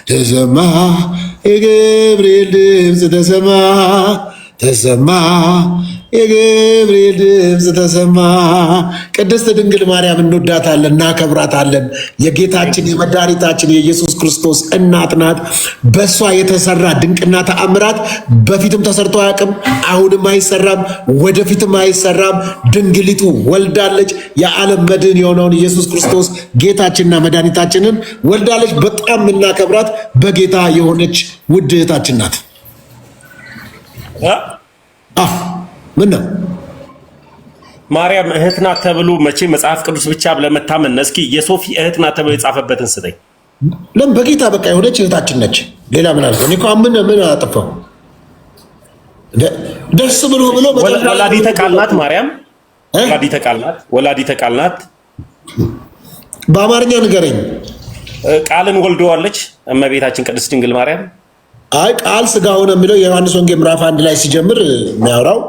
ተሰማ የገብርኤል ድምፅ ተሰማ ተሰማ የገብርኤል ድምፅ ተሰማ። ቅድስት ድንግል ማርያም እንወዳታለን፣ እናከብራታለን። የጌታችን የመድኃኒታችን የኢየሱስ ክርስቶስ እናት ናት። በእሷ የተሰራ ድንቅና ተአምራት በፊትም ተሰርቶ አያውቅም፣ አሁንም አይሰራም፣ ወደፊትም አይሰራም። ድንግሊቱ ወልዳለች። የዓለም መድህን የሆነውን ኢየሱስ ክርስቶስ ጌታችንና መድኃኒታችንን ወልዳለች። በጣም የምናከብራት በጌታ የሆነች ውድ እህታችን ናት። ምን ነው ማርያም እህት ናት ተብሎ መቼ መጽሐፍ ቅዱስ ብቻ ብለመታመን እስኪ የሶፊ እህት ናት ተብሎ የጻፈበትን ስጠኝ። ለምን በጌታ በቃ የሆነች እህታችን ነች። ሌላ ምን አልኩ? እኔ እኮ ምን አጠፋው? ደስ ብሎ ወላዲተ ቃል ናት ማርያም። ወላዲተ ቃል ናት። በአማርኛ ንገረኝ። ቃልን ወልደዋለች እመቤታችን ቅድስት ድንግል ማርያም። አይ ቃል ስጋ ሆነ የሚለው የዮሐንስ ወንጌል ምዕራፍ 1 ላይ ሲጀምር የሚያወራው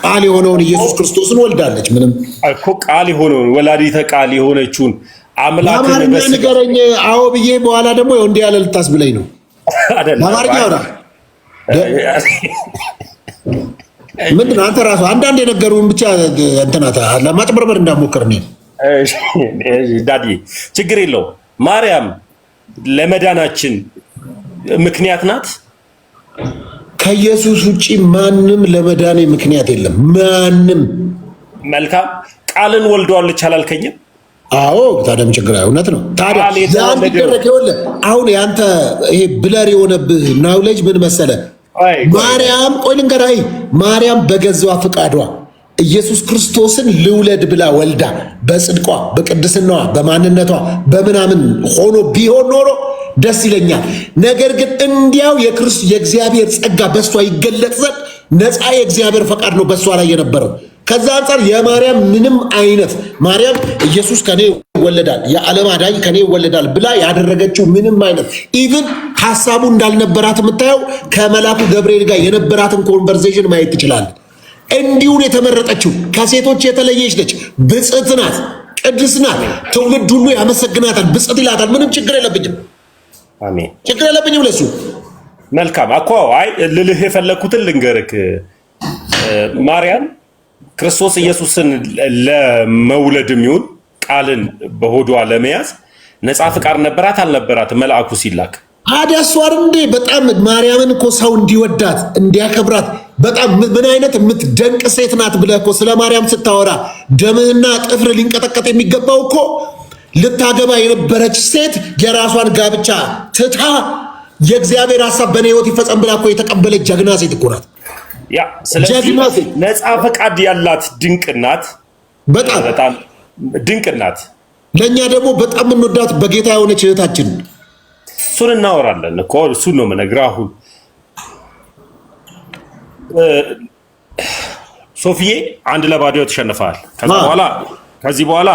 ቃል የሆነውን ኢየሱስ ክርስቶስን ወልዳለች። ምንም እኮ ቃል የሆነውን ወላዲተ ቃል የሆነችውን አምላክን ንገረኝ። አዎ ብዬ በኋላ ደግሞ እንዲህ ያለ ልታስብለኝ ነው። በአማርኛ አውራ። ምንድን ነው አንተ ራሱ አንዳንድ የነገሩን ብቻ እንትናታ ለማጭበርበር እንዳሞክር ነው። ዳዲ ችግር የለው። ማርያም ለመዳናችን ምክንያት ናት። ከኢየሱስ ውጪ ማንም ለመዳኔ ምክንያት የለም። ማንም። መልካም ቃልን ወልደዋለች አላልከኝም? አዎ ታዲያ ችግር እውነት ነው። ታዲያ አሁን ያንተ ይሄ ብለር የሆነብህ ናውሌጅ ምን መሰለ? ማርያም ቆይ ልንገርህ፣ ማርያም በገዛዋ ፍቃዷ ኢየሱስ ክርስቶስን ልውለድ ብላ ወልዳ በጽድቋ በቅድስናዋ በማንነቷ በምናምን ሆኖ ቢሆን ኖሮ ደስ ይለኛል። ነገር ግን እንዲያው የእግዚአብሔር ጸጋ በሷ ይገለጥ ዘንድ ነፃ የእግዚአብሔር ፈቃድ ነው በሷ ላይ የነበረው። ከዛ አንጻር የማርያም ምንም አይነት ማርያም ኢየሱስ ከኔ ይወለዳል የዓለም አዳኝ ከኔ ይወለዳል ብላ ያደረገችው ምንም አይነት ኢቭን ሐሳቡ እንዳልነበራት የምታየው ከመላኩ ገብርኤል ጋር የነበራትን ኮንቨርሴሽን ማየት ትችላለህ። እንዲሁን የተመረጠችው ከሴቶች የተለየች ነች። ብጽዕት ናት፣ ቅድስት ናት። ትውልድ ሁሉ ያመሰግናታል፣ ብጽዕት ይላታል። ምንም ችግር የለብኝም። አሜን። ችግር የለብኝም ለሱ። መልካም እኮ አይ ልልህ የፈለኩትን ልንገርክ። ማርያም ክርስቶስ ኢየሱስን ለመውለድም ይሁን ቃልን በሆዷ ለመያዝ ነፃ ፍቃድ ነበራት አልነበራት? መልአኩ ሲላክ አዳሷር እንዴ በጣም ማርያምን እኮ ሰው እንዲወዳት እንዲያከብራት በጣም ምን አይነት የምትደንቅ ሴት ናት ብለህ እኮ ስለ ማርያም ስታወራ ደምህና ጥፍር ሊንቀጠቀጥ የሚገባው እኮ ልታገባ የነበረች ሴት የራሷን ጋብቻ ትታ የእግዚአብሔር ሐሳብ በእኔ ሕይወት ይፈጸም ብላ እኮ የተቀበለች ጀግና ሴት እኮ ናት። ያ ስለዚህ ነፃ ፈቃድ ያላት ድንቅ ናት። በጣም ድንቅ ናት። ለእኛ ደግሞ በጣም እንወዳት በጌታ የሆነች እህታችን እሱን እናወራለን እኮ እሱን ነው የምነግርህ። አሁን ሶፊዬ 1-0 ተሸንፈሃል። ከዚህ በኋላ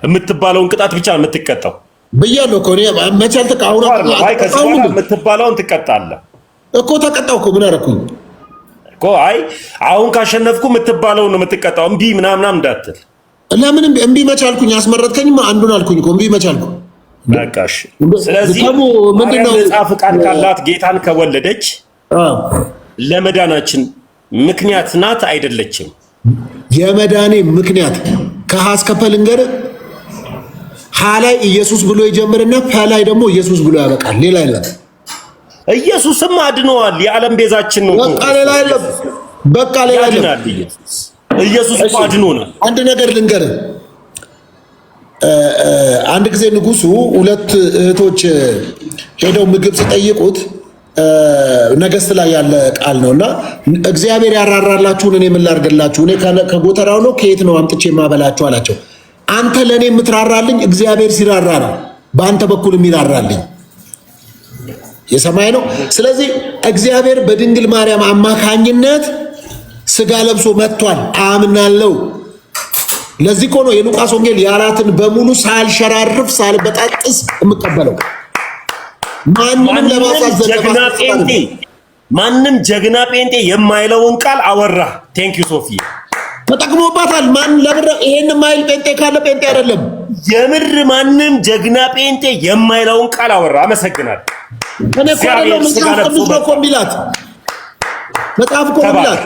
የምትባለውን ቅጣት ብቻ ነው የምትቀጣው ብያለሁ እኮ እኔ መቻል ተቃውና አይ ከዚህ በኋላ የምትባለውን ትቀጣለህ እኮ። ተቀጣው እኮ ምን አደረኩኝ እኮ። አይ አሁን ካሸነፍኩ የምትባለውን ነው የምትቀጣው። እምቢ ምናምን እንዳትል። ለምን እምቢ መቻልኩኝ? አስመረጥከኝማ አንዱን አልኩኝ እኮ እምቢ መቻልኩ። በቃሽ። ስለዚህ ምንድነው ነፃ ፍቃድ ካላት ጌታን ከወለደች ለመዳናችን ምክንያት ናት አይደለችም? የመዳኔ ምክንያት ከሀ እስከ ፐ ልንገርህ። ሀ ላይ ኢየሱስ ብሎ ይጀምርና ፐ ላይ ደግሞ ኢየሱስ ብሎ ያበቃል። ሌላ የለም። ኢየሱስም አድነዋል። የዓለም ቤዛችን ነው። በቃ ሌላ የለም። በቃ ሌላ የለም። ኢየሱስ አድኖናል። አንድ ነገር ልንገርህ። አንድ ጊዜ ንጉሱ 2 እህቶች ሄደው ምግብ ሲጠይቁት ነገስት ላይ ያለ ቃል ነውና እግዚአብሔር ያራራላችሁን እኔ ምን ላድርግላችሁ? እኔ ከጎተራው ነው ከየት ነው አምጥቼ የማበላችሁ አላቸው። አንተ ለእኔ የምትራራልኝ እግዚአብሔር ሲራራ ነው በአንተ በኩል የሚራራልኝ የሰማይ ነው። ስለዚህ እግዚአብሔር በድንግል ማርያም አማካኝነት ስጋ ለብሶ መጥቷል አምናለሁ። ለዚህ እኮ ነው የሉቃስ ወንጌል ያላትን በሙሉ ሳልሸራርፍ ሳልበጣጥስ የምቀበለው። ማንንም ለማሳዘን ማንም ጀግና ጴንጤ የማይለውን ቃል አወራ። ቴንክ ዩ ሶፊ ተጠቅሞባታል። ማን ለብረ ይሄን ማይል ጴንጤ ካለ ጴንጤ አይደለም። የምር ማንም ጀግና ጴንጤ የማይለውን ቃል አወራ። አመሰግናለሁ። እኔ እኮ አይደለም መጽሐፍ ቅዱስ ነው እኮ የሚላት መጽሐፍ እኮ የሚላት።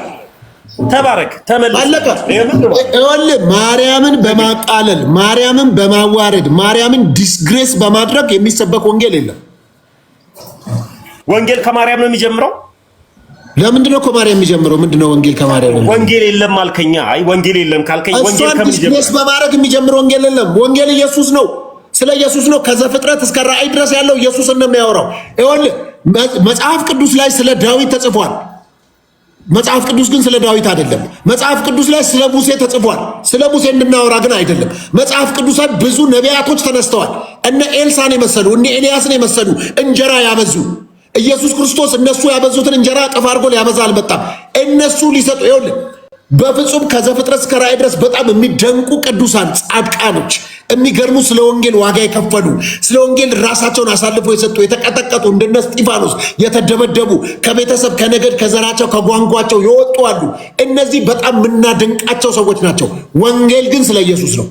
ተባረክ ተመለስ። አለቀ። ይኸውልህ ማርያምን በማቃለል ማርያምን በማዋረድ ማርያምን ዲስግሬስ በማድረግ የሚሰበክ ወንጌል የለም። ወንጌል ከማርያም ነው የሚጀምረው። ለምንድን ነው ከማርያም የሚጀምረው? ምንድነው ወንጌል ከማርያም ነው? ወንጌል የለም አልከኛ። አይ ወንጌል የለም ካልከኝ ወንጌል ዲስግሬስ በማድረግ የሚጀምር ወንጌል የለም። ወንጌል ኢየሱስ ነው። ስለ ኢየሱስ ነው። ከዘፍጥረት እስከ ራእይ ድረስ ያለው ኢየሱስን ነው የሚያወራው። ይኸውልህ መጽሐፍ ቅዱስ ላይ ስለ ዳዊት ተጽፏል። መጽሐፍ ቅዱስ ግን ስለ ዳዊት አይደለም። መጽሐፍ ቅዱስ ላይ ስለ ሙሴ ተጽፏል። ስለ ሙሴ እንድናወራ ግን አይደለም። መጽሐፍ ቅዱስ ላይ ብዙ ነቢያቶች ተነስተዋል። እነ ኤልሳን የመሰሉ እነ ኤልያስን የመሰሉ እንጀራ ያበዙ ኢየሱስ ክርስቶስ እነሱ ያበዙትን እንጀራ እጥፍ አድርጎ ሊያበዛ አልመጣም። እነሱ ሊሰጡ ይኸውልህ በፍጹም ከዘፍጥረት እስከ ራእይ ድረስ በጣም የሚደንቁ ቅዱሳን ጻድቃኖች የሚገርሙ ስለ ወንጌል ዋጋ የከፈሉ ስለ ወንጌል ራሳቸውን አሳልፈው የሰጡ የተቀጠቀጡ እንደነ እስጢፋኖስ የተደበደቡ ከቤተሰብ ከነገድ ከዘራቸው ከጓንጓቸው የወጡ አሉ። እነዚህ በጣም የምናደንቃቸው ሰዎች ናቸው። ወንጌል ግን ስለ ኢየሱስ ነው።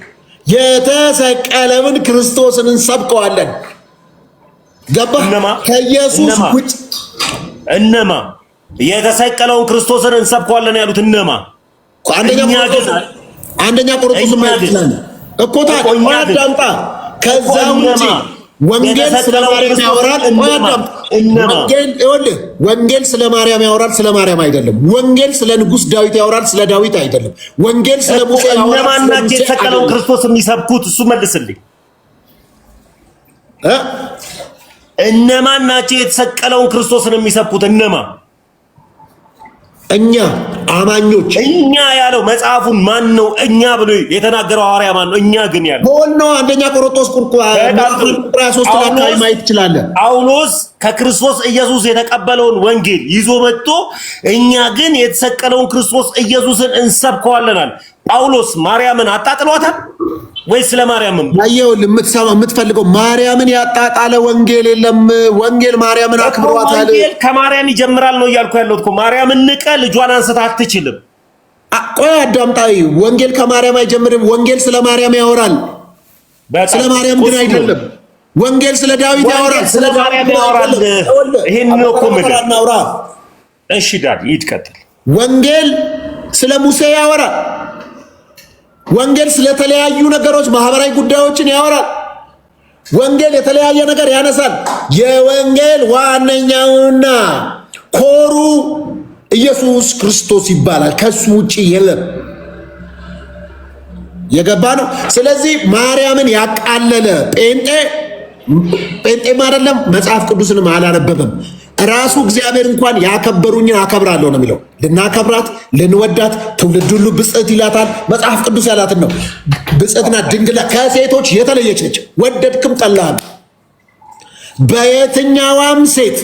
የተሰቀለውን ክርስቶስን እንሰብከዋለን። ገባህ? ከኢየሱስ ውጭ እነማ የተሰቀለውን ክርስቶስን እንሰብከዋለን ያሉት እነማ? አንደኛ ቆሮንቶስ ማለት ይችላል እኮ ታዳምጣ። ከዛ ውጪ ወንጌል ስለ ማርያም ያወራል። ወንጌል ስለ ማርያም ያወራል፣ ስለ ማርያም አይደለም። ወንጌል ስለ ንጉሥ ዳዊት ያወራል፣ ስለ ዳዊት አይደለም። ወንጌል ስለ ሙሴ ያወራል። እነማን ናቸው የተሰቀለውን ክርስቶስ የሚሰብኩት? እሱ መልስልኝ። እነማን ናቸው የተሰቀለውን ክርስቶስን የሚሰብኩት? እነማ? እኛ አማኞች። እኛ ያለው መጽሐፉን ማን ነው እኛ ብሎ የተናገረው? ሐዋርያ ማን ነው? እኛ ግን ያለው ነው። አንደኛ ቆሮንቶስ ቁርቁራ 3 ላይ ማየት ትችላለህ። ጳውሎስ ከክርስቶስ ኢየሱስ የተቀበለውን ወንጌል ይዞ መጥቶ እኛ ግን የተሰቀለውን ክርስቶስ ኢየሱስን እንሰብከዋለናል። ጳውሎስ ማርያምን አጣጥሏታል ወይስ ስለ ማርያምም? ያየውልህ የምትፈልገው ማርያምን ያጣጣለ ወንጌል የለም። ወንጌል ማርያምን አክብሯታል። ወንጌል ከማርያም ይጀምራል ነው እያልኩ ያለሁት እኮ። ማርያምን ንቀ ልጇን አንስታ አትችልም። ቆይ አዳምጣይ። ወንጌል ከማርያም አይጀምርም። ወንጌል ስለ ማርያም ያወራል፣ ስለ ማርያም ግን አይደለም። ወንጌል ስለ ዳዊት ያወራል፣ ስለ ማርያም ያወራል። ይሄን ነው እኮ ምድር። እሺ ዳድ ይትቀጥል። ወንጌል ስለ ሙሴ ያወራል። ወንጌል ስለተለያዩ ነገሮች ማህበራዊ ጉዳዮችን ያወራል። ወንጌል የተለያየ ነገር ያነሳል። የወንጌል ዋነኛውና ኮሩ ኢየሱስ ክርስቶስ ይባላል። ከሱ ውጪ የለም። የገባ ነው። ስለዚህ ማርያምን ያቃለለ ጴንጤም አይደለም፣ መጽሐፍ ቅዱስንም አላነበበም። ራሱ እግዚአብሔር እንኳን ያከበሩኝን አከብራለሁ ነው የሚለው። ልናከብራት ልንወዳት ትውልድ ሁሉ ብጽዕት ይላታል። መጽሐፍ ቅዱስ ያላትን ነው። ብጽዕትና ድንግል ከሴቶች የተለየች ነች። ወደድክም ጠላህም በየትኛዋም ሴት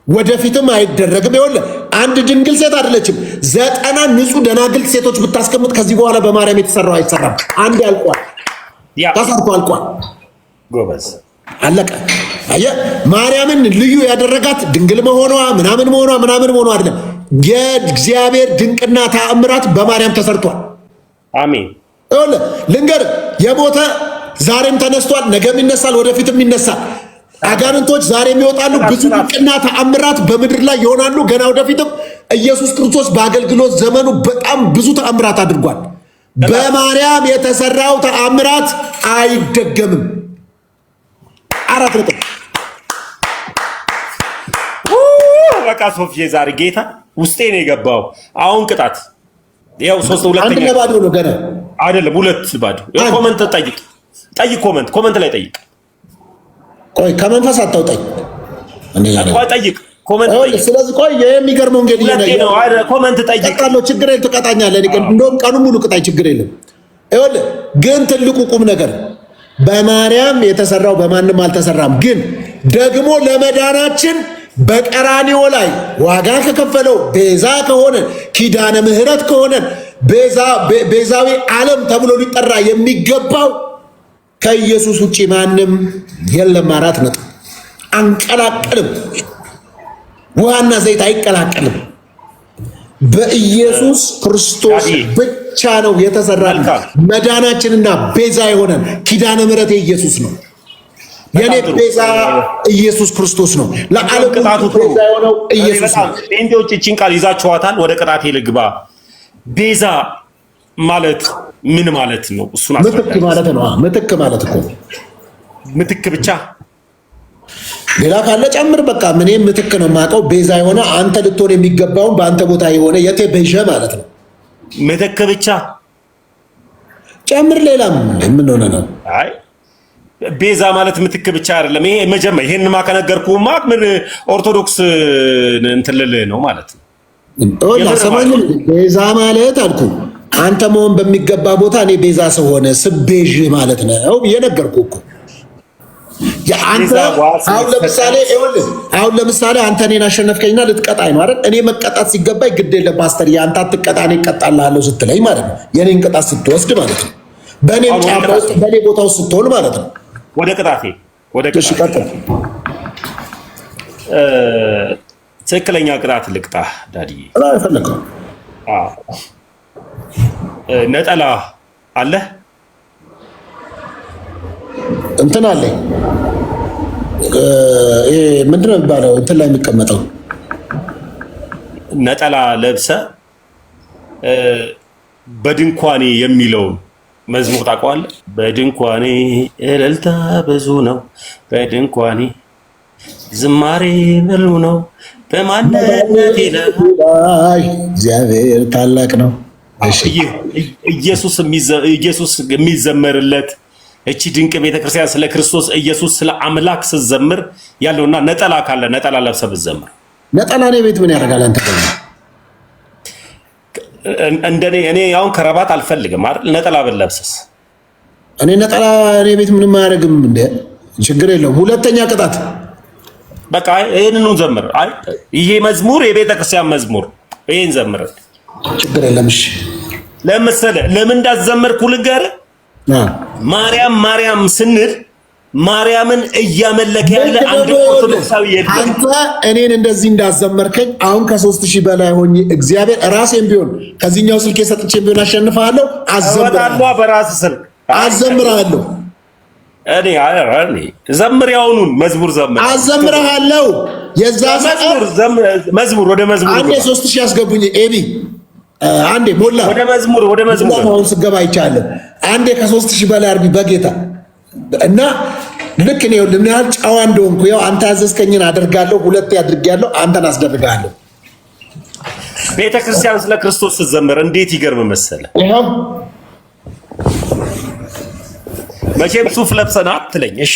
ወደፊትም አይደረግም። ይኸውልህ አንድ ድንግል ሴት አይደለችም። 90 ንጹህ ደናግል ሴቶች ብታስቀምጥ ከዚህ በኋላ በማርያም የተሰራው አይሰራም። አንድ ያልቋል፣ ተሰርቶ አልቋል። ጎበዝ አለቀ። አየህ ማርያምን ልዩ ያደረጋት ድንግል መሆኗ ምናምን መሆኗ አይደለም። የእግዚአብሔር ድንቅና ተአምራት በማርያም ተሰርቷል። አሜን። ልንገርህ የሞተ ዛሬም ተነስቷል፣ ነገም ይነሳል፣ ወደፊትም ይነሳል። አጋንንቶች ዛሬም ይወጣሉ። ብዙ ድንቅና ተአምራት በምድር ላይ ይሆናሉ። ገና ወደፊትም ኢየሱስ ክርስቶስ በአገልግሎት ዘመኑ በጣም ብዙ ተአምራት አድርጓል። በማርያም የተሰራው ተአምራት አይደገምም። 4 ነጥብ። በቃ ሶፊዬ ዛሬ ጌታ ውስጤ ነው የገባው። አሁን ቅጣት ያው 3-2 አንድ ለባዶ ነው ገና አይደለም 2 ባዶ። ኮመንት ጠይቅ ኮመንት ላይ ጠይቅ። ቆይ ከመንፈስ አታውጣኝ። ቆይ ጠይቅ ኮመንት ጠይቅ። ስለዚህ ቆይ የሚገርመው እንግዲህ ነው ኮመንት ጠይቅ። ቀጣሎ ችግር የለም ትቀጣኛለህ። እንደውም ቀኑ ሙሉ ቅጣኝ ችግር የለም። ይኸውልህ ግን ትልቁ ቁም ነገር በማርያም የተሰራው በማንም አልተሰራም። ግን ደግሞ ለመዳናችን በቀራንዮ ላይ ዋጋ ከከፈለው ቤዛ ከሆነ ኪዳነ ምሕረት ከሆነ ቤዛዊ ዓለም ተብሎ ሊጠራ የሚገባው ከኢየሱስ ውጪ ማንም የለም። 4 ነጥብ። አንቀላቅልም። ውሃና ዘይት አይቀላቀልም። በኢየሱስ ክርስቶስ ብቻ ነው የተሰራ መዳናችንና ቤዛ የሆነን ኪዳነ ምሕረት ኢየሱስ ነው። የኔ ቤዛ ኢየሱስ ክርስቶስ ነው። ለዓለም ቅጣቱ ቤዛ የሆነው ኢየሱስ ነው። ጴንጤዎች እቺን ቃል ይዛችኋታል። ወደ ቅጣቴ ልግባ። ቤዛ ማለት ምን ማለት ነው? እሱን ምትክ ማለት ነው። ምትክ ማለት እኮ ምትክ ብቻ ሌላ ካለ ጨምር። በቃ ምን ምትክ ነው የማውቀው። ቤዛ የሆነ አንተ ልትሆን የሚገባውን በአንተ ቦታ የሆነ የተቤዠ ማለት ነው። ምትክ ብቻ ጨምር። ሌላም ምን ሆነ ነው? አይ ቤዛ ማለት ምትክ ብቻ አይደለም። ይሄ መጀመሪያ ይሄንማ ከነገርኩህማ ምን ኦርቶዶክስ እንትን ልልህ ነው ማለት ነው። ቤዛ ማለት አልኩ አንተ መሆን በሚገባ ቦታ እኔ ቤዛ ሰው ሆነ ስቤዥ ማለት ነው የነገርኩህ እኮ። አሁን ለምሳሌ አንተ እኔን አሸነፍከኝና ልትቀጣኝ ነው አይደል? እኔ መቀጣት ሲገባኝ ግድ የለም ፓስተር የአንተ አትቀጣ እኔ እቀጣልሃለሁ ስትለኝ ማለት ነው። የኔን ቅጣት ስትወስድ ማለት ነው። በእኔም ጫማ ውስጥ በእኔ ቦታ ውስጥ ስትሆን ማለት ነው። ወደ ቅጣቴ ትክክለኛ ቅጣት ልቅጣ ዳድዬ። ፈለገው ነጠላ አለ እንትን አለኝ። ምንድን ነው የሚባለው? እንትን ላይ የሚቀመጠው ነጠላ ለብሰ በድንኳኔ የሚለውን መዝሙር ታውቀዋለህ? በድንኳኔ እልልታ ብዙ ነው፣ በድንኳኔ ዝማሬ ምሉ ነው፣ በማንነቴ ላይ እግዚአብሔር ታላቅ ነው። ኢየሱስ የሚዘመርለት እቺ ድንቅ ቤተክርስቲያን ስለ ክርስቶስ ኢየሱስ ስለ አምላክ ስትዘምር ያለውና ነጠላ ካለ ነጠላ ለብሰህ ብትዘምር። ነጠላ እኔ ቤት ምን ያደርጋል? አንተ እንደኔ እኔ አሁን ከረባት አልፈልግም አይደል? ነጠላ ብለብስስ? እኔ ነጠላ እኔ ቤት ምንም አያደርግም። እንደ ችግር የለውም። ሁለተኛ ቅጣት በቃ ይሄንኑ ዘምር። አይ ይሄ መዝሙር የቤተክርስቲያን መዝሙር፣ ይሄን ዘምር። ችግር የለም። እሺ ለምሳሌ ለምን እንዳዘመርኩ ልንገርህ። ማርያም ማርያም ስንል ማርያምን እያመለከ ያለ አንድ ኦርቶዶክሳዊ የለም። አንተ እኔን እንደዚህ እንዳዘመርከኝ አሁን ከ3000 በላይ ሆኜ እግዚአብሔር ራሴን ቢሆን ከዚህኛው ስልክ የሰጥቼ ቢሆን አሸንፋለሁ። አዘምራለሁ፣ በራስህ ስልክ አዘምራለሁ። እኔ ዘምር፣ ያውኑን መዝሙር ዘምር፣ አዘምራለሁ። የዛ መዝሙር ወደ መዝሙር አንዴ 3000 ያስገቡኝ ኤቢ አንዴ ሞላ ወደ መዝሙር አሁን ስገባ ይቻላል። አንዴ ከ3000 በላይ አርቢ በጌታ እና ልክ ነው። ምን ያህል ጨዋ እንደሆንኩ ያው አንተ ያዘዝከኝን አደርጋለሁ። ሁለቴ አድርጌያለሁ፣ አንተን አስደርጋለሁ። ቤተክርስቲያን ስለ ክርስቶስ ስትዘምር እንዴት ይገርም መሰለ። መቼም ሱፍ ለብሰና አትለኝ። እሺ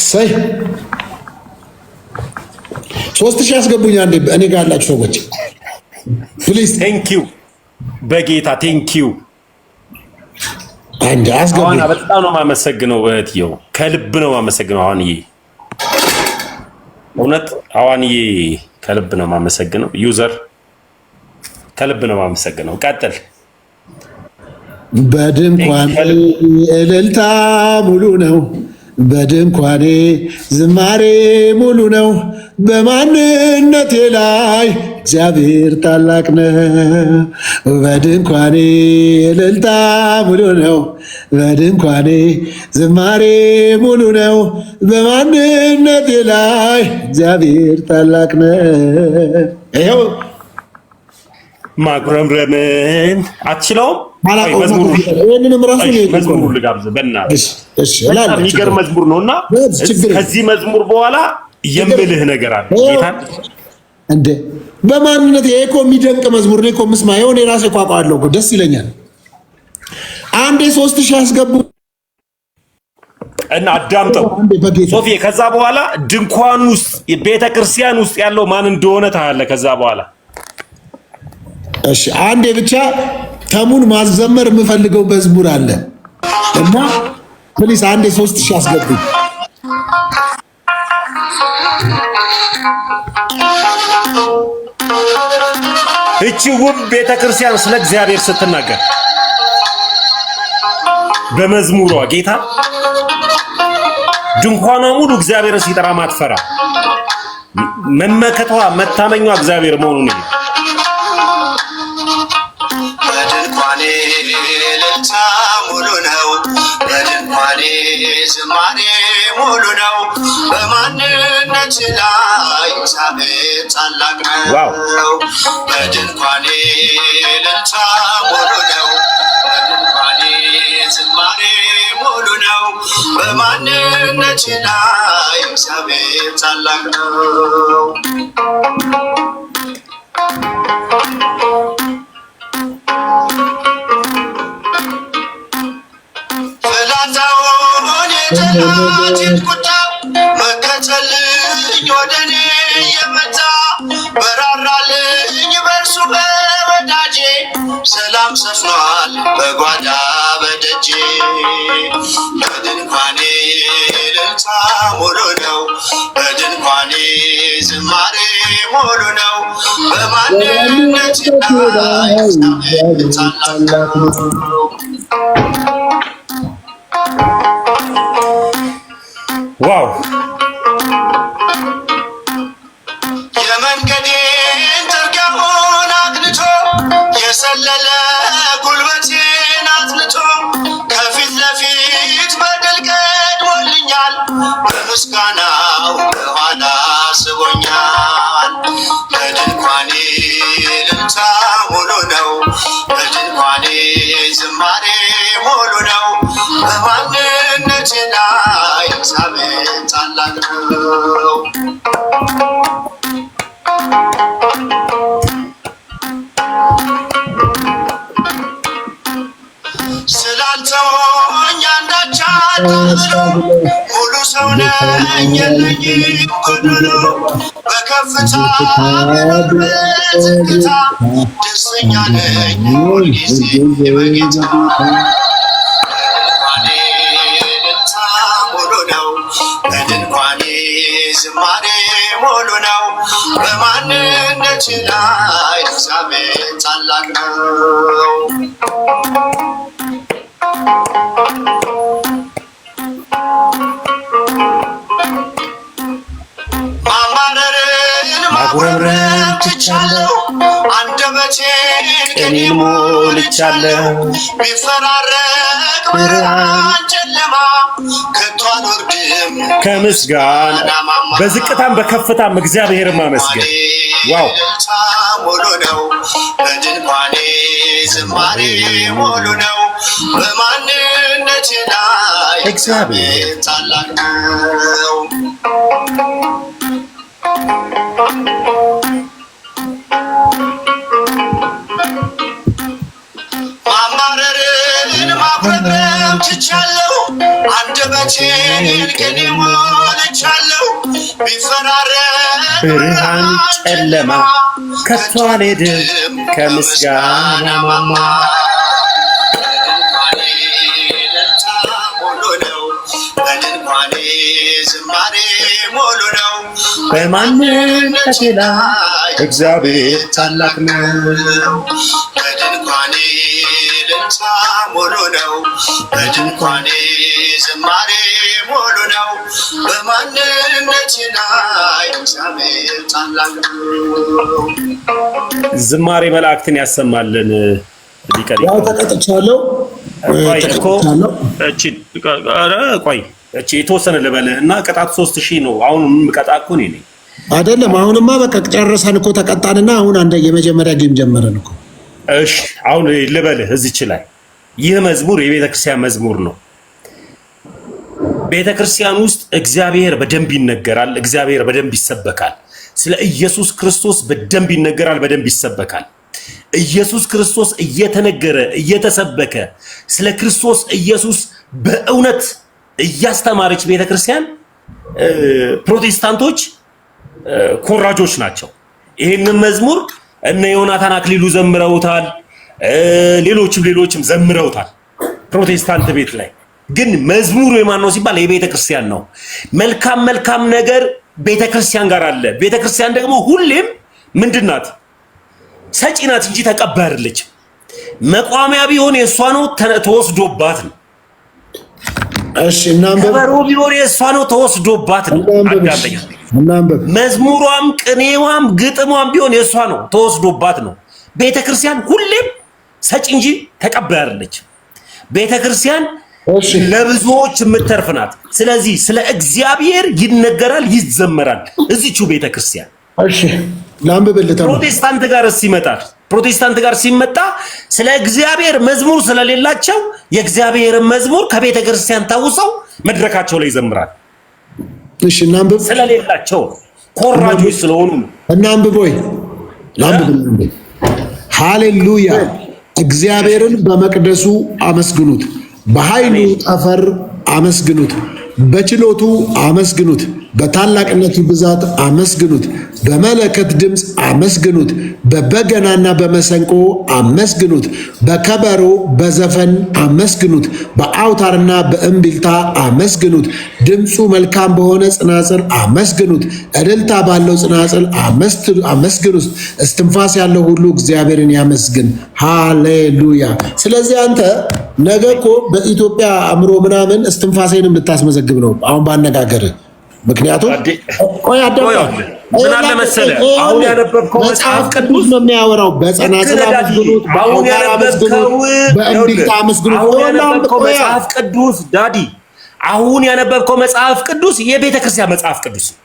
ሳይ 3000 ያስገቡኝ አንዴ እኔ ጋር ያላችሁ ሰዎች ፕሊዝ። ቴንኪው በጌታ ቴንኪው። አንዴ አስገቡኝ። በጣም ነው የማመሰግነው እህትየው፣ ከልብ ነው የማመሰግነው። አዋንዬ እውነት አዋንዬ ከልብ ነው የማመሰግነው። ዩዘር ከልብ ነው የማመሰግነው። ቀጥል። በድንኳኔ እልልታ ሙሉ ነው፣ በድንኳኔ ዝማሬ ሙሉ ነው፣ በማንነቴ ላይ እግዚአብሔር ታላቅ ነው። በድንኳኔ እልልታ ሙሉ ነው፣ በድንኳኔ ዝማሬ ሙሉ ነው፣ በማንነቴ ላይ እግዚአብሔር ታላቅ ነው። ይኸው ማጉረምረምን አትችለውም። መዝሙሩ ልጋብዝ በእናትህ። የሚገርም መዝሙር ነው እና ከዚህ መዝሙር በኋላ የምልህ ነገር አለ። ጌታን እንደ በማንነት ይሄ እኮ የሚደንቅ መዝሙር ነው እኮ ምስማ የሆነ የራሴ ቋቋለሁ እኮ ደስ ይለኛል። አንዴ 3000 ያስገቡ እና አዳምጠው ሶፊ። ከዛ በኋላ ድንኳን ውስጥ ቤተክርስቲያን ውስጥ ያለው ማን እንደሆነ ታያለህ። ከዛ በኋላ እሺ አንዴ ብቻ ተሙን ማዘመር የምፈልገው መዝሙር አለ እና ፕሊስ አንዴ 3000 አስገቡ። እቺ ውብ ቤተክርስቲያን ስለ እግዚአብሔር ስትናገር በመዝሙሯ ጌታ ድንኳኗ ሙሉ እግዚአብሔርን ሲጠራ ማትፈራ መመከቷ መታመኟ እግዚአብሔር መሆኑን ነው። በድንኳኔ እልልታ ሙሉ ነው፣ በድንኳኔ ዝማሬ ሙሉ ነው። በማንነት ላይ እግዚአብሔር ታላቅ ነው። በድንኳኔ እልልታ ሙሉ ነው፣ በድንኳኔ ዝማሬ ሙሉ ነው። በማንነት ላይ እግዚአብሔር ታላቅ ነው። ፍላጻውን የጠላትን ቁጣ መከተልኝ ወደኔ የመጣ በራራልኝ በእርሱ በወዳጄ ሰላም ሰፍኗል በጓዳ በደጄ። በድንኳኔ እልልታ ሙሉ ነው፣ በድንኳኔ ዝማሬ ሙሉ ነው። በማንነት ላይ እግዚአብሔር ታላቅ ነው። ዋው! የመንገዴን ጥርጊያውን አቅንቶ የሰለለ ጉልበቴን አጥንቶ ከፊት ለፊት በድል ቀድሞልኛል። በምስጋናው በኋላ ስቦኛል። በድንኳኔ እልልታ ሙሉ ነው፣ በድንኳኔ ዝማሬ ሙሉ ነው። በማንነቴ ላይ እግዚአብሔር ታላቅ ነው። ስላልተወኝ አንዳች አጣምሮ ሙሉ ሰው ነኝ የለኝም ጎደሎ። በከፍታ በዝግታ ደስተኛ ነኝ ሁልጊዜ በጌታ። በድንኳኔ እልልታ ሙሉ ነው፣ በድንኳኔ ዝማሬ ሙሉ ነው። በማንነት ላይ እግዚአብሔር ታላቅ ነው። ማማረርን ማጉረምረም ትቻለሁ፣ አንደበቴን ቅኔ ሞልቻለሁ። ቢፈራረቅ ብርሃን ጨለማ ከቶ አልወርድም ከምስጋና በዝቅታም በከፍታም እግዚአብሔር ማመስገን። ዋው! ሙሉ ነው፣ በድንኳኔ ዝማሬ ሙሉ ነው። በማንነቴ ላይ እግዚአብሔር ታላቅ ነው። ማማረርን ማጉረምረም ትቻለሁ፣ አንደበቴን ቅኔ ሞልቻለሁ። ቢፈራረቅ ብርሃን ጨለማ ከቶ አልሄድም ከምስጋና ማማ። በድንኳኔ እልልታ ሙሉ ነው፣ በድንኳኔ ዝማሬ ሙሉ ነው። በማንነቴ ላይ እግዚአብሔር ታላቅ ነው። በድንኳኔ እልልታ ሙሉ ነው፣ በድንኳኔ ዝማሬ ሙሉ ነው። በማንነቴ ላይ እግዚአብሔር ታላቅ ነው። ዝማሬ መላእክትን ያሰማልን። ሊቀር ያው ተቀጥቻለሁ ቆይ እቺ የተወሰነ ልበልህ እና ቅጣት 3000 ነው። አሁን ቀጣ እኮ እኔ ነኝ አይደለም። አሁንማ በቃ ጨርሰን እኮ ተቀጣንና አሁን አንደ የመጀመሪያ ጌም ጀመረን እኮ። እሺ አሁን ልበልህ እዚች ላይ ይህ መዝሙር የቤተክርስቲያን መዝሙር ነው። ቤተክርስቲያን ውስጥ እግዚአብሔር በደንብ ይነገራል፣ እግዚአብሔር በደንብ ይሰበካል። ስለ ኢየሱስ ክርስቶስ በደንብ ይነገራል፣ በደንብ ይሰበካል። ኢየሱስ ክርስቶስ እየተነገረ እየተሰበከ ስለ ክርስቶስ ኢየሱስ በእውነት እያስተማረች ቤተክርስቲያን ፕሮቴስታንቶች ኮራጆች ናቸው። ይሄንን መዝሙር እነ ዮናታን አክሊሉ ዘምረውታል፣ ሌሎችም ዘምረውታል ፕሮቴስታንት ቤት ላይ። ግን መዝሙሩ የማን ነው ሲባል የቤተክርስቲያን ነው። መልካም ነገር ቤተክርስቲያን ጋር አለ። ቤተክርስቲያን ደግሞ ሁሌም ምንድናት? ሰጪ ናት እንጂ ተቀባይ አይደለችም። መቋሚያ ቢሆን የእሷ ነው፣ ተወስዶባት ነው። እሺ እናንተ ከበሮ ቢሆን የእሷ ነው ተወስዶባት ነው። መዝሙሯም ቅኔዋም ግጥሟም ቢሆን የእሷ ነው ተወስዶባት ነው። ቤተክርስቲያን ሁሌም ሰጪ እንጂ ተቀባይ አይደለች። ቤተክርስቲያን ለብዙዎች የምትተርፍ ናት። ስለዚህ ስለ እግዚአብሔር ይነገራል፣ ይዘመራል እዚቹ ቤተክርስቲያን። እሺ ላምብልህ ፕሮቴስታንት ጋር ይመጣል። ፕሮቴስታንት ጋር ሲመጣ ስለ እግዚአብሔር መዝሙር ስለሌላቸው የእግዚአብሔርን መዝሙር ከቤተ ክርስቲያን ታውሰው መድረካቸው ላይ ይዘምራል። እሺ እናንብብ። ስለሌላቸው ኮራጆች ስለሆኑ እናንብብ ወይ ላምብብ። ሃሌሉያ! እግዚአብሔርን በመቅደሱ አመስግኑት፣ በኃይሉ ጠፈር አመስግኑት፣ በችሎቱ አመስግኑት፣ በታላቅነቱ ብዛት አመስግኑት፣ በመለከት ድምፅ አመስግኑት፣ በበገናና በመሰንቆ አመስግኑት፣ በከበሮ በዘፈን አመስግኑት፣ በአውታርና በእምቢልታ አመስግኑት፣ ድምፁ መልካም በሆነ ጽናጽል አመስግኑት፣ እልልታ ባለው ጽናጽል አመስግኑት፣ እስትንፋስ ያለው ሁሉ እግዚአብሔርን ያመስግን። ሃሌሉያ! ስለዚህ አንተ ነገ እኮ በኢትዮጵያ አእምሮ ምናምን እስትንፋሴንም ልታስመዘግብ ነው አሁን ባነጋገር። ምክንያቱም ምን አለ መሰለህ አሁን ያነበብከው መጽሐፍ ቅዱስ ነው የሚያወራው። በጸናጽል አመስግኑት፣ በአውታር አመስግኑት፣ በእምቢልታ አመስግኑት። አሁን ያነበብከው መጽሐፍ ቅዱስ ዳዲ፣ አሁን ያነበብከው መጽሐፍ ቅዱስ የቤተ ክርስቲያን መጽሐፍ ቅዱስ ነው።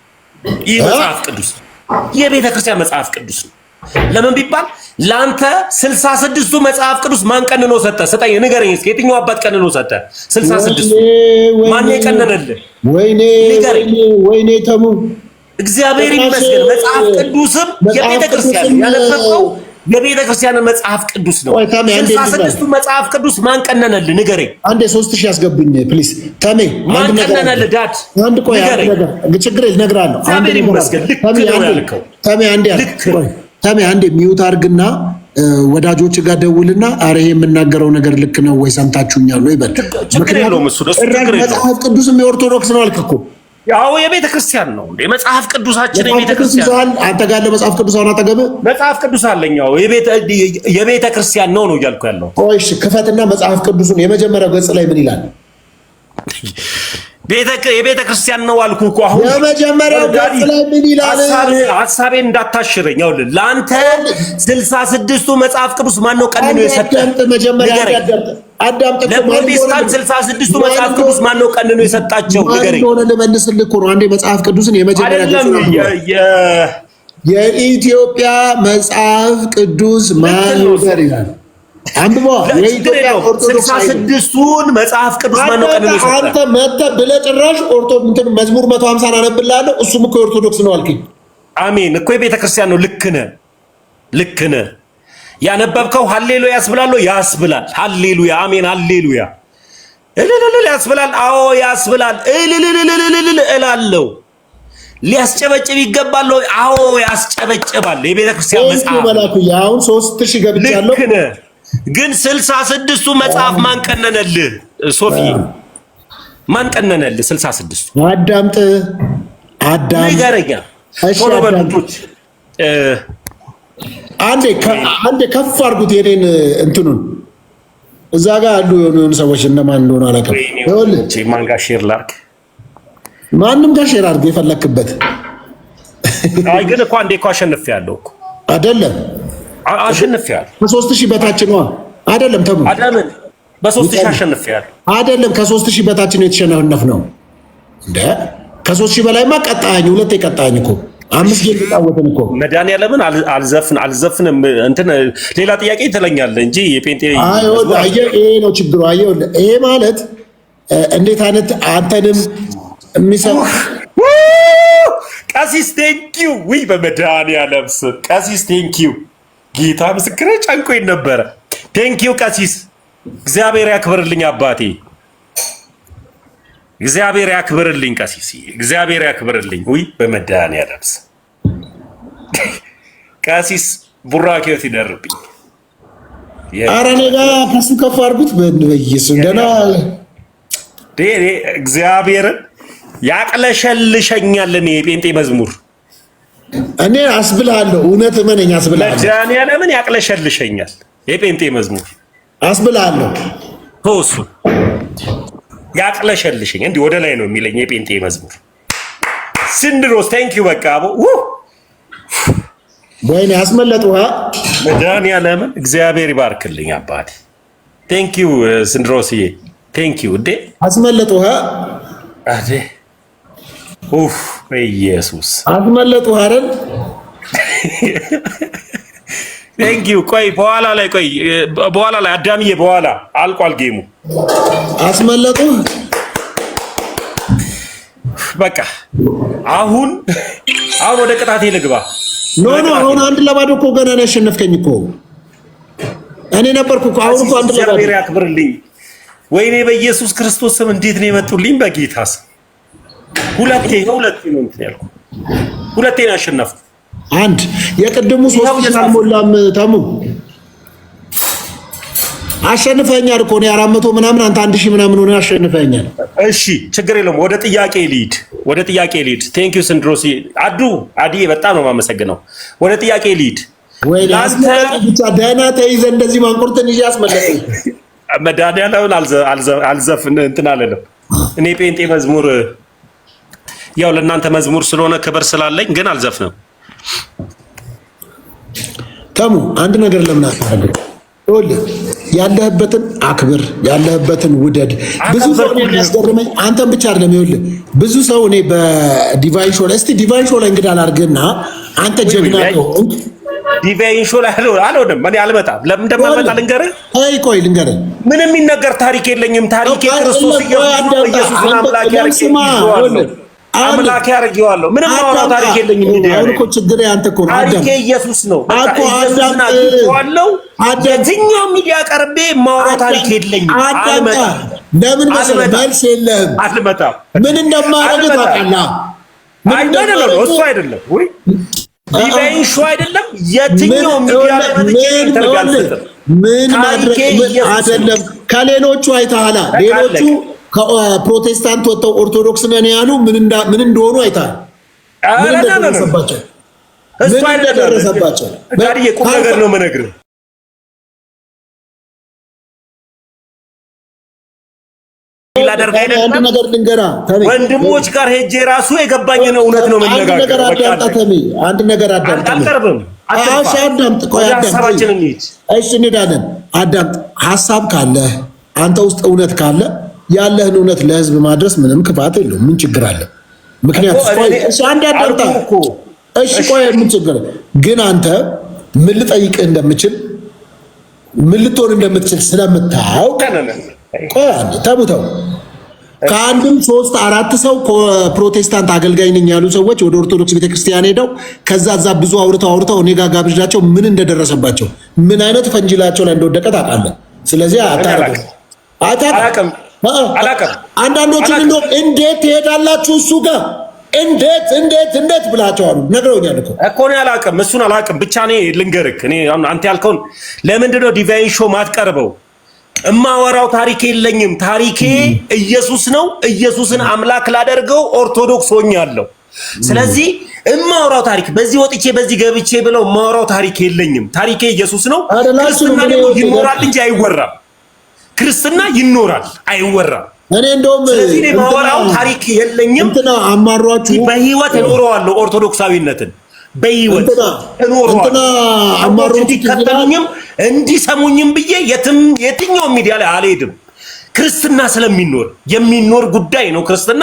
ይህ መጽሐፍ ቅዱስ የቤተ ክርስቲያን መጽሐፍ ቅዱስ ነው። ለምን ቢባል ላንተ 66ቱ መጽሐፍ ቅዱስ ማን ቀንኖ ሰጠ? ስጠኝ፣ ንገረኝ እስኪ የትኛው አባት ቀንኖ ሰጠ? 66ቱ ማን የቀነነልህ? ወይኔ ተሙ እግዚአብሔር ይመስገን። መጽሐፍ ቅዱስም የቤተ ክርስቲያን ያነበብከው የቤተ ክርስቲያን መጽሐፍ ቅዱስ ነው። 66ቱ መጽሐፍ ቅዱስ ማን ቀነነልህ? ንገረኝ። አንዴ 3000 ያስገቡኝ ፕሊዝ። ተሜ ማን ቀነነልህ? ዳድ አንድ ቆይ ችግር እነግርሃለሁ። እግዚአብሔር ይመስገን። ልክ ነው ያልከው ተሜ። አንዴ ተሜ አንዴ ሚውት አድርግና ወዳጆች ጋር ደውልና አረ ይሄ የምናገረው ነገር ልክ ነው ወይ ሰምታችሁኛል ወይ በል። ችግር የለውም እሱ መጽሐፍ ቅዱስም የኦርቶዶክስ ነው አልክ እኮ። ያው የቤተ ክርስቲያን ነው እንዴ መጽሐፍ ቅዱሳችን? የቤተ ክርስቲያን አንተ ጋር ለመጽሐፍ ቅዱስ አሁን አጠገብህ መጽሐፍ ቅዱስ አለኛው የቤተ ክርስቲያን ነው እያልኩ ያለው። እሺ ክፈትና መጽሐፍ ቅዱስን የመጀመሪያው ገጽ ላይ ምን ይላል? የቤተ ክርስቲያን ነው አልኩ እኮ። አሁን የመጀመሪያው ገጽ ላይ ምን ይላል? ሐሳቤን እንዳታሽረኝ። ያው ለአንተ 66ቱ መጽሐፍ ቅዱስ ማን ነው ቀንኖ የሰጠ? አዳምጥ። ለፕሮቴስታንት 66ቱ መጽሐፍ ቅዱስ ማን ነው ቀንኖ የሰጣቸው? ንገረኝ። እንደሆነ ልመልስልህ እኮ ነው። አንዴ መጽሐፍ ቅዱስን የመጀመሪያ ገጽ ነው የኢትዮጵያ መጽሐፍ ቅዱስ ማን ይላል? አንብቦ የኢትዮጵያ ኦርቶዶክስ 66ቱን መጽሐፍ ቅዱስ ማን ነው ቀንኖ የሰጠ? አንተ መጥተህ ብለህ ጭራሽ መዝሙር 150 አነብልሃለሁ እሱም እኮ የኦርቶዶክስ ነው አልከኝ። አሜን እኮ የቤተ ክርስቲያን ነው። ልክ ነህ። ያነበብከው ሃሌሉያ ያስብላል፣ ያስብላል። ሃሌሉያ አሜን፣ ሃሌሉያ እልልልል ያስብላል። አዎ ያስብላል። እልልልል እላለሁ። ሊያስጨበጭብ ይገባል። አዎ ያስጨበጭባል። የቤተ ክርስቲያን መጽሐፍ መላኩ አሁን 3000 ገብቻለሁ። ልክ ነህ። ግን 66ቱ መጽሐፍ ማን ቀነነልህ? ሶፊ ማን ቀነነልህ? 66ቱ አዳምጥ ንገረኛ። ቶሎ በሉት። አንዴ ከፍ አድርጉት የኔን እንትኑን እዛ ጋር አሉ የሆኑ ሰዎች እነማን እንደሆነ አላውቅም። ይኸውልህ ማን ጋር ሼር ላድርግ? ማንም ጋር ሼር አድርግ የፈለክበት። አይ ግን እኮ አንዴ እኮ አሸንፌያለሁ እኮ አይደለም? አሸንፌያለሁ። ከ3000 በታች ነው አይደለም? ተሙ አዳምን በ3000 አሸንፌያለሁ። አይደለም ከ3000 በታች ነው የተሸነፍነው እንደ ከ3000 በላይማ ቀጣኝ፣ ሁለቴ ቀጣኝ እኮ 5 ጌም ተጫወተን እኮ። መድኃኒዓለምን አልዘፍንም እንትን ሌላ ጥያቄ ትለኛለህ እንጂ የጴንጤ አየህ፣ ይሄ ነው ችግሩ። አየህ ይሄ ማለት እንዴት አይነት አንተንም የሚሰማ ቀሲስ ቴንኪው። ውይ በመድኃኒዓለም ስም ቀሲስ ቴንኪው። ጌታ ምስክሬ ጨንቆኝ ነበረ። ቴንኪው ቀሲስ፣ እግዚአብሔር ያክብርልኝ አባቴ፣ እግዚአብሔር ያክብርልኝ ቀሲስ፣ እግዚአብሔር ያክብርልኝ። ውይ በመድኃኒዓለም ስም ቀሲስ ቡራኬዎት ይደርብኝ። ኧረ እኔ ጋር ከሱ ከፍ አድርጉት በኢየሱስ ደህና እግዚአብሔርን ያቅለሸልሸኛል። እኔ የጴንጤ መዝሙር እኔ አስብልሃለሁ። እውነት እመነኝ አስብልሃለሁ። መድኃኒዓለምን ያቅለሸልሸኛል የጴንጤ መዝሙር አስብልሃለሁ። ተወሱ ያቅለሸልሽኝ እንዲህ ወደ ላይ ነው የሚለኝ የጴንጤ መዝሙር። ስንድሮስ ቴንኪዩ በቃ አቦ ወይኔ አስመለጡህ። መድኃኒዓለምን እግዚአብሔር ይባርክልኝ አባቴ። ቴንኪዩ ስንድሮስዬ ቴንኪዩ እንዴ አስመለጡህ። አዴ ኡፍ ኢየሱስ አስመለጡህ አይደል? ቴንኪዩ ቆይ በኋላ ላይ አዳምዬ በኋላ አልቋል ጌሙ። አስመለጡህ በቃ አሁን ወደ ቅጣቴ ልግባ። ኖ አሁን 1-0 እኮ ገና ነው ያሸነፍከኝ እኮ እኔ ነበርኩ እኮ። አሁን እኮ 1-0 እግዚአብሔር ያክብርልኝ። ወይኔ በኢየሱስ ክርስቶስ ስም እንዴት ነው የመጡልኝ? በጌታ ስም ሁለቴ ነው እንትን ያልኩት፣ ሁለቴ ነው ያሸነፍኩት። አንድ የቅድሙ 3 አልሞላም። ተሙ አሸንፈኛል እኮ ነው 400 ምናምን፣ አንተ 1000 ምናምን ሆነ አሸንፈኛል። እሺ ችግር የለውም። ወደ ጥያቄ ሊድ ቴንክ ዩ ስንድሮሲ አዲዬ በጣም ነው የማመሰግነው። ወደ ጥያቄ ሊድ ወይ ብቻ ደህና ተይዘህ እንደዚህ ማንቁርትን ይዤ አስመለጠኝ። መድኃኒዓለምን አልዘፍን እንትን አለለም። እኔ ጴንጤ መዝሙር ያው ለእናንተ መዝሙር ስለሆነ ክብር ስላለኝ ግን አልዘፍንም። ተሙ አንድ ነገር ለምን አታደርግም? ያለህበትን አክብር፣ ያለህበትን ውደድ። ብዙ ሰው ነው የሚያስገርመኝ፣ አንተን ብቻ አይደለም። ይኸውልህ ብዙ ሰው እኔ በዲቫይን ሾው ላይ ዲቫይን ሾው ላይ እንግዲህ አላርግና አንተ ጀግና ነው። ዲቫይን ሾው ላይ አልሆንም። እኔ አልመጣም። ለምን እንደማልመጣ ልንገርህ። ቆይ ልንገርህ። ምንም የሚነገር ታሪክ የለኝም። ታሪኬ ክርስቶስ ኢየሱስን አምላክ ያርገዋለሁ። አምላክ ያርገዋለሁ። ምንም ማውራት ታሪክ የለኝም። አሁን እኮ ችግር ያንተ እኮ ነው። ታሪኬ ኢየሱስ ነው። በቃ ኢየሱስን አግኝቼዋለሁ። የትኛው ሚዲያ ቀርቤ ማውራት ታሪክ የለኝም። አልመጣም። ለምን መሰለህ? መልስ የለህም። አልመጣም። ምን እንደማደርግ ታውቃለህ? እሱ አይደለም ወይ ዲቫይን ሾው አይደለም። የትኛው ሚዲያ ላይ ምን ማድረግ አይደለም። ከሌሎቹ አይተሃል። ሌሎቹ ከፕሮቴስታንት ወጥተው ኦርቶዶክስ ነን ያሉ ምን እንደሆኑ አይተሃል። ምን እንደደረሰባቸው ጋርዬ ቁም ነገር ነው የምነግርህ። አንድ ነገር ልንገርህ፣ ወንድሞች ጋር ሄጄ ራሱ የገባኝን እውነት ነው የምነጋገር። አንድ ነገር አዳምጥ። እሺ እንሄዳለን። አዳምጥ። ሀሳብ ካለህ አንተ ውስጥ እውነት ካለ ያለህን እውነት ለህዝብ ማድረስ ምንም ክፋት የለውም። ምን ችግር አለ? ምክንያቱም አንድ አዳምጣ። እሺ ቆይ ምን ችግር ግን አንተ ምን ልጠይቅህ እንደምችል ምን ልትሆን እንደምትችል ስለምታውቅ ቆይ አንዴ ተው። ከአንድም 3-4 ሰው ፕሮቴስታንት አገልጋይ ነኝ ያሉ ሰዎች ወደ ኦርቶዶክስ ቤተክርስቲያን ሄደው ከዛ ብዙ አውርተው እኔ ጋር ጋብዣቸው ምን እንደደረሰባቸው ምን አይነት ፈንጅላቸው ላይ እንደወደቀ ታውቃለህ። ስለዚህ አታውቅም። አንዳንዶቹን እንደው እንዴት ትሄዳላችሁ እሱ ጋር እንዴት ብላቸዋል ነግረውኛል እኮ እኔ አላውቅም። እሱን አላውቅም። ብቻ እኔ ልንገርህ፣ እኔ አንተ ያልከውን ለምንድን ነው ዲቫይን ሾው ማትቀርበው? እማወራው ታሪክ የለኝም። ታሪኬ ኢየሱስ ነው። ኢየሱስን አምላክ ላደርገው ኦርቶዶክስ ሆኛለሁ። ስለዚህ እማወራው ታሪክ በዚህ ወጥቼ በዚህ ገብቼ ብለው እማወራው ታሪክ የለኝም። ታሪኬ ኢየሱስ ነው። ክርስትና ደግሞ ይኖራል እንጂ አይወራም። ክርስትና ይኖራል አይወራም። እኔ እንደውም ስለዚህ የማወራው ታሪክ የለኝም። እንትና አማሯችሁ በህይወት እኖረዋለሁ ኦርቶዶክሳዊነትን በህይወት እንትና አማሮት እንዲከተሉኝም እንዲሰሙኝም ብዬ የትኛው ሚዲያ ላይ አልሄድም። ክርስትና ስለሚኖር የሚኖር ጉዳይ ነው። ክርስትና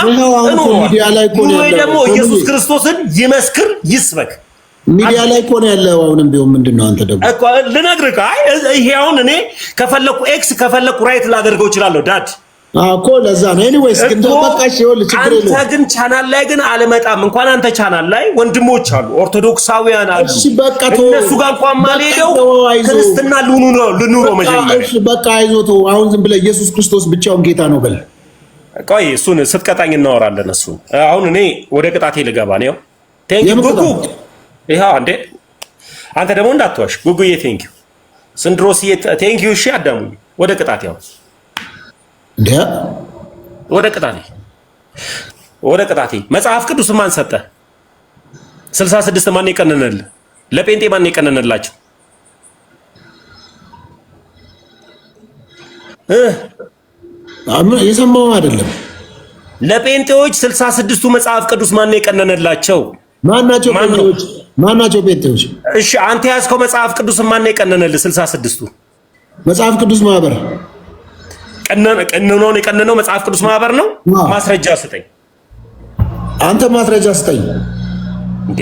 ሚዲያ ላይ ወይ ደግሞ ኢየሱስ ክርስቶስን ይመስክር ይስበክ። ሚዲያ ላይ እኮ ነው ያለው። አሁንም ቢሆን ምንድነው አንተ ደግሞ እኮ ልነግርህ። ይሄ አሁን እኔ ከፈለኩ ኤክስ ከፈለኩ ራይት ላደርገው እችላለሁ ዳድ እኮ ለዛ ነው። ኤኒዌይስ ግን ተበቃሽ ይኸውልህ ችግር የለውም። አንተ ግን ቻናል ላይ ግን አልመጣም። እንኳን አንተ ቻናል ላይ ወንድሞች አሉ፣ ኦርቶዶክሳውያን አሉ። እሺ በቃ እነሱ ጋር እንኳን ማልሄደው ክርስትና ልኑሮ መጀመሪያ። እሺ በቃ አይዞህ። አሁን ዝም ብለህ ኢየሱስ ክርስቶስ ብቻውን ጌታ ነው በል። ቆይ እሱን ስትቀጣኝ እናወራለን። እሱን አሁን እኔ ወደ ቅጣቴ ልገባ ነው። ቴንክ ዩ ጉጉ። ይሄው አንዴ አንተ ደግሞ እንዳትዋሽ ጉጉዬ። ቴንክ ዩ ስንድሮስዬ ቴንክ ዩ። እሺ አዳሙ ወደ ቅጣቴ ያው ወደ ቅጣቴ መጽሐፍ ቅዱስ ማን ሰጠ? 66 ማን የቀነነል? ለጴንጤ ማን የቀነነላቸው? የሰማው አይደለም። ለጴንጤዎች 66ቱ መጽሐፍ ቅዱስ ማን የቀነነላቸው? ማናቸው ጴንጤዎች? እሺ አንተ ያዝከው መጽሐፍ ቅዱስ ማን የቀነነልህ? 66ቱ መጽሐፍ ቅዱስ ማህበር ቀነነውን የቀነነው መጽሐፍ ቅዱስ ማህበር ነው። ማስረጃ ስጠኝ። አንተ ማስረጃ ስጠኝ። እንዴ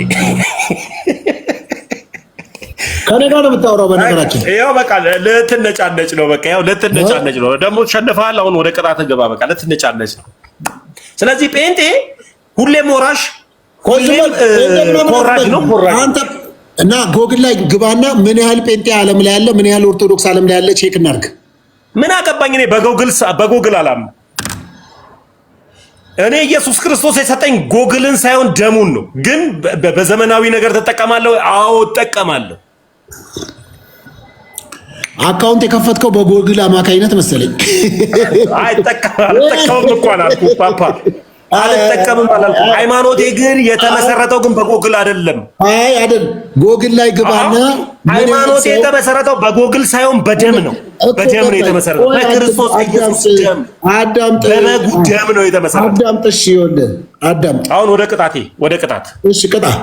ከኔ ጋር ነው የምታወራው? በነገራችን ያው በቃ ልትነጫነጭ ነው። በቃ ያው ልትነጫነጭ ነው። ደግሞ ተሸንፈሃል። አሁን ወደ ቅጣት ገባ። በቃ ልትነጫነጭ ነው። ስለዚህ ጴንጤ ሁሌም ወራሽ ኮራጅ ነው። አንተ እና ጎግል ላይ ግባና ምን ያህል ጴንጤ ዓለም ላይ ያለ ምን ያህል ኦርቶዶክስ ዓለም ላይ ያለ ቼክ እናድርግ። ምን አገባኝ እኔ በጎግል አላም። እኔ ኢየሱስ ክርስቶስ የሰጠኝ ጎግልን ሳይሆን ደሙን ነው። ግን በዘመናዊ ነገር ተጠቀማለሁ። አዎ እጠቀማለሁ። አካውንት የከፈትከው በጎግል አማካይነት መሰለኝ። አልጠቀምም እኮ አላልኩም ፓፓ፣ አልጠቀምም አላልኩም። ሃይማኖቴ ግን የተመሰረተው ግን በጎግል አይደለም። አይደል? ጎግል ላይ ግባና ሃይማኖቴ የተመሰረተው በጎግል ሳይሆን በደም ነው። በደም ነው የተመሰረተው። በክርስቶስ ኢየሱስ ደም፣ አዳምጥ፣ በበጉ ደም ነው የተመሰረተው። አዳምጥ። እሺ ይኸውልህ፣ አዳምጥ። አሁን ወደ ቅጣት። እሺ ቅጣኝ።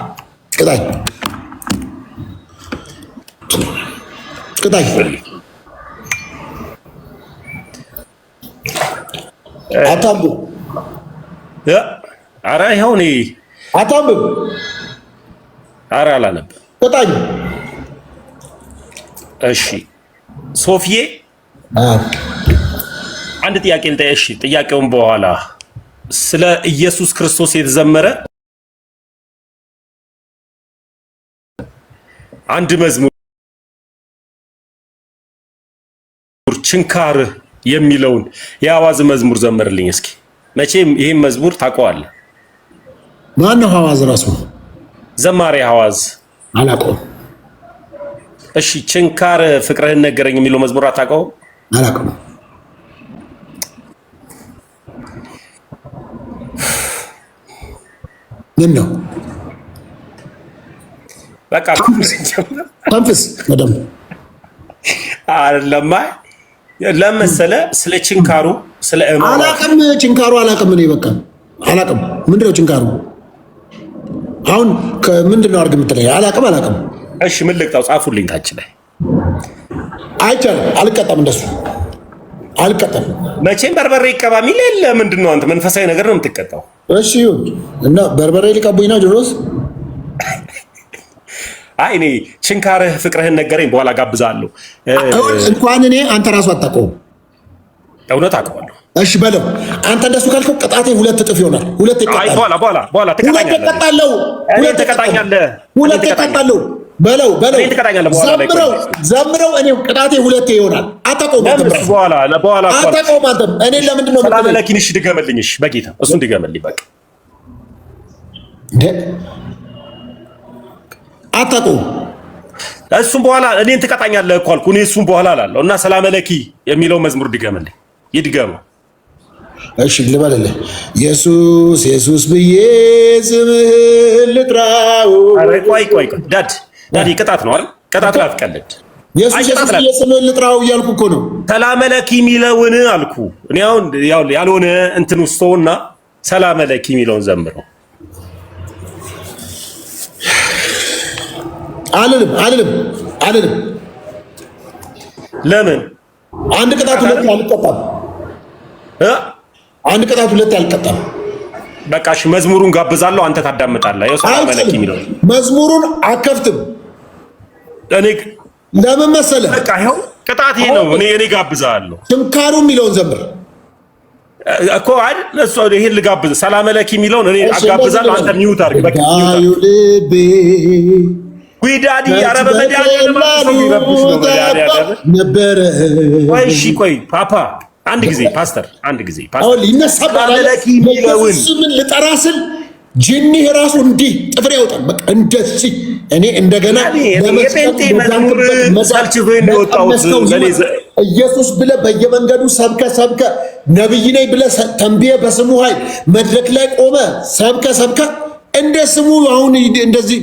አታምቡ። ኧረ ይኸው እኔ አታምብ። ኧረ አላነብም። ቅጣኝ። እሺ ሶፊዬ አንድ ጥያቄ ልጠይቅሽ። እሺ ጥያቄውን በኋላ ስለ ኢየሱስ ክርስቶስ የተዘመረ አንድ መዝሙር ችንካር የሚለውን የአዋዝ መዝሙር ዘመርልኝ እስኪ። መቼም ይሄን መዝሙር ታውቀዋለህ። ማን ነው ሐዋዝ? ራሱ ዘማሪ ሐዋዝ አላውቀውም። እሺ ችንካር ፍቅርህን ነገረኝ የሚለው መዝሙር አታውቀውም? አላውቀውም። ምን ነው? በቃ ተንፍስ በደምብ አይደለም። ለመሰለ ስለ ችንካሩ ስለ አላውቅም። ችንካሩ አላውቅም። እኔ በቃ አላውቅም። ምንድነው ችንካሩ? አሁን ምንድነው አድርግ የምትለኝ? አላውቅም። እሺ ምን ልቅጣው? ጻፉልኝ ታች ላይ። አይቻልም። አልቀጣም። እንደሱ አልቀጣም። መቼም በርበሬ ይቀባ የሚል የለ። ምንድነው አንተ መንፈሳዊ ነገር ነው የምትቀጣው? እሺ ይሁን እና በርበሬ ሊቀቡኝ ነው ጆሮስ? አይ እኔ ችንካርህ ፍቅርህን ነገረኝ በኋላ ጋብዛለሁ። እንኳን እኔ አንተ ራሱ አታውቀውም። እውነት አውቀዋለሁ። እሺ በለው። አንተ እንደሱ ካልከው ቅጣቴ 2 እጥፍ ይሆናል። 2 ይቀጣል። በኋላ ትቀጣኛለህ። በለው ዘምረው። እኔ ቅጣቴ 2 ይሆናል። አታውቀውም። አንተም እኔ ለምንድን ነው ሰላም ለኪንሽ ድገመልኝ። እሺ በጌታ እሱን ድገመልኝ። በቃ አታውቀውም። እሱም በኋላ እኔን ትቀጣኛለህ እኮ አልኩ። እኔ እሱም በኋላ እላለሁ እና ሰላም ለኪ የሚለው መዝሙር ድገመልኝ። ይድገመው። እሺ ልበልልህ። ኢየሱስ ብዬ ስምህን ልጥራው። ቆይ ዳዲ ቅጣት ነው አይደል? ቅጣት ላይ አትቀልድ። ኢየሱስ ብዬ ስምህን ልጥራው እያልኩ እኮ ነው። ሰላም ለኪ የሚለውን አልኩ። እኔ አሁን ያልሆነ እንትን ውስጥና ሰላም ለኪ የሚለውን ዘምረው። አልልም። ለምን? አንድ ቅጣት 2 አልቀጣም። አንድ ቅጣት 2 አልቀጣም። በቃ እሺ መዝሙሩን ጋብዛለሁ፣ አንተ ታዳምጣለህ። ያው ሰላም ለኪ የሚለው መዝሙሩን አከፍትም። እኔ ለምን መሰለህ? በቃ ይኸው ቅጣት ይሄ ነው። እኔ ጋብዛለሁ። ችንካሩ የሚለውን ዘምር እኮ አይደል? እሱ ይሄን ልጋብዝ። ሰላም ለኪ የሚለውን እኔ አጋብዛለሁ፣ አንተ ሚውት አድርግ። በቃ ልቤ ዊዳዲ አረበ መድኃኒዓለም ነበረ። ቆይ ፓፓ አንድ ጊዜ ፓስተር አሁን ይነሳባል። ምን ልጠራ ስል ጂኒህ ራሱ እንዲህ ጥፍሬ ያወጣል። በቃ እንደዚህ እኔ እንደገና ኢየሱስ ብለህ በየመንገዱ ሰብከ ነብይ ነኝ ብለህ ተንብየ በስሙ ኃይል መድረክ ላይ ቆመ ሰብከ እንደ ስሙ አሁን እንደዚህ